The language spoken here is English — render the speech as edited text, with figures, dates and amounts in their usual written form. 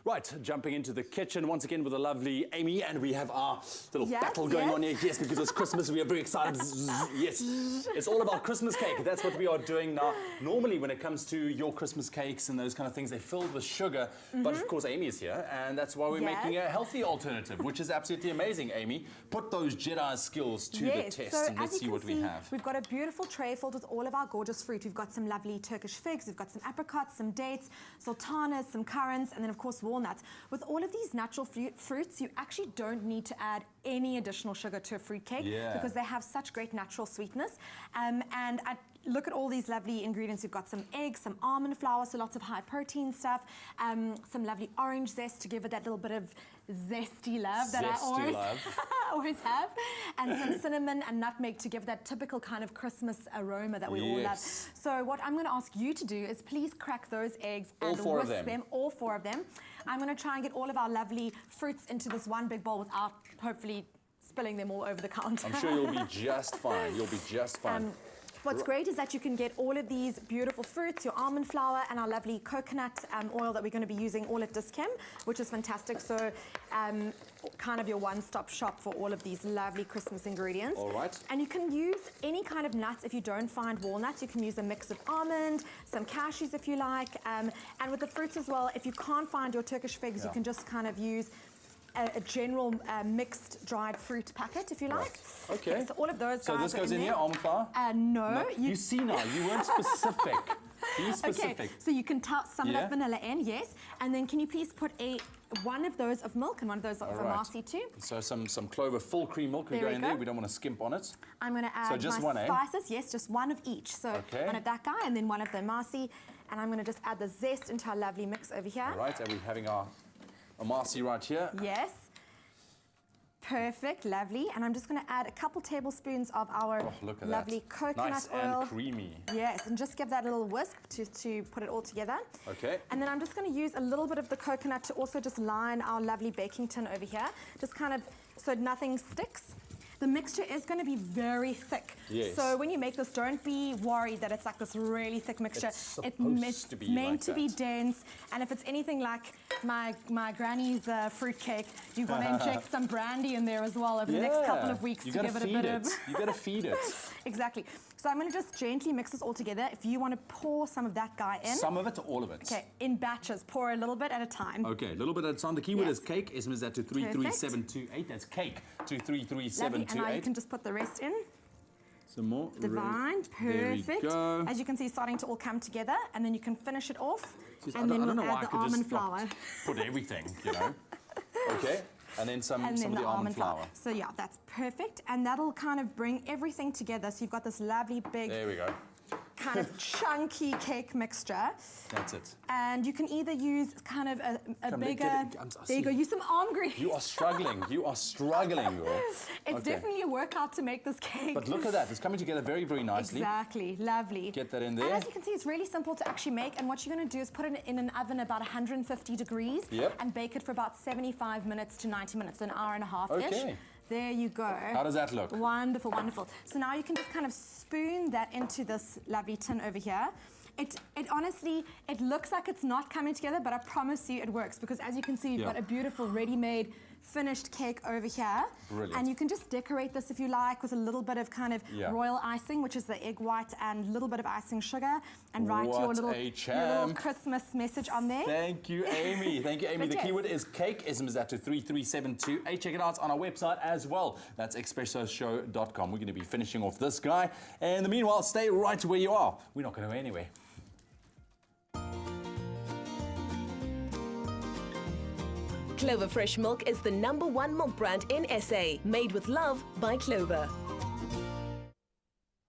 Right, jumping into the kitchen once again with the lovely Amy, and we have our little battle going on here. Yes, because it's Christmas, we are very excited. Yes, it's all about Christmas cake. That's what we are doing now. Normally, when it comes to your Christmas cakes and those kind of things, they're filled with sugar. But of course, Amy is here, and that's why we're making a healthy alternative, which is absolutely amazing, Amy. Put those Jedi skills to the test, so and let's see what we have. We've got a beautiful tray filled with all of our gorgeous fruit. We've got some lovely Turkish figs, we've got some apricots, some dates, sultanas, some currants, and then of course walnuts. With all of these natural fruits, you actually don't need to add any additional sugar to a fruit cake because they have such great natural sweetness. Look at all these lovely ingredients. We've got some eggs, some almond flour, so lots of high protein stuff, some lovely orange zest to give it that little bit of zesty love that I always have, and some cinnamon and nutmeg to give that typical kind of Christmas aroma that we all love. So what I'm going to ask you to do is please crack those eggs and whisk them, all four of them. I'm going to try and get all of our lovely fruits into this one big bowl without hopefully spilling them all over the counter. I'm sure you'll be just fine. You'll be just fine. What's great is that you can get all of these beautiful fruits, your almond flour, and our lovely coconut oil that we're going to be using all at Dis-Chem, which is fantastic. So kind of your one-stop shop for all of these lovely Christmas ingredients. All right. And you can use any kind of nuts. If you don't find walnuts, you can use a mix of almond, some cashews if you like. And with the fruits as well, if you can't find your Turkish figs, you can just kind of use a general mixed dried fruit packet, if you like. Okay. So all of those. So this goes in here, almond flour? No. You see now, you weren't specific. Be specific. Okay, so you can toss some of that vanilla in, yes. And then can you please put one of those of milk and one of those of Amasi too? So some Clover full cream milk will go in there. We don't want to skimp on it. I'm going to add my spices. Yes, just one of each. So one of that guy and then one of the Amasi. And I'm going to just add the zest into our lovely mix over here. All right, and we're having our Amasi right here. Yes. Perfect, lovely. And I'm just going to add a couple tablespoons of our lovely coconut oil. Nice and creamy. Yes, and just give that a little whisk to put it all together. Okay. And then I'm just going to use a little bit of the coconut to also just line our lovely baking tin over here, just kind of so nothing sticks. The mixture is going to be very thick. Yes. So when you make this, don't be worried that it's like this really thick mixture. It's meant to be dense. And if it's anything like my granny's fruitcake, you're going to inject some brandy in there as well over the next couple of weeks to give it a bit of... You got to feed it. Exactly. So I'm going to just gently mix this all together. If you want to pour some of that guy in. Some of it or all of it? Okay, in batches. Pour a little bit at a time. Okay, a little bit at a time. The keyword is cake. SMS that to 33728. That's cake to 33728. And now you can just put the rest in. Some more. Divine, perfect. There we go. As you can see, it's starting to all come together, and then you can finish it off. And then we'll add the almond flour. Put everything, you know. Okay. And then some of the almond flour. So yeah, that's perfect. And that'll kind of bring everything together. So you've got this lovely big... There we go. Kind of chunky cake mixture. That's it. And you can either use kind of a bigger... There you go, use some arm grease. You are struggling. You are struggling, girl. It's definitely a workout to make this cake. But look at that. It's coming together very, very nicely. Exactly. Lovely. Get that in there. And as you can see, it's really simple to actually make. And what you're going to do is put it in an oven about 150 degrees and bake it for about 75 minutes to 90 minutes, an hour and a half-ish. Okay. There you go. How does that look? Wonderful, wonderful. So now you can just kind of spoon that into this lovely tin over here. It honestly, it looks like it's not coming together, but I promise you it works because as you can see, you've got a beautiful ready-made finished cake over here. Brilliant. And you can just decorate this if you like with a little bit of kind of royal icing, which is the egg white and a little bit of icing sugar, and write your little Christmas message on there. Thank you, Amy. Thank you, Amy. The keyword is cake. SMS that to 33728. Check it out on our website as well. That's expressoshow.com. We're going to be finishing off this guy. And in the meanwhile, stay right where you are. We're not going to go anywhere. Clover Fresh Milk is the #1 milk brand in SA, made with love by Clover.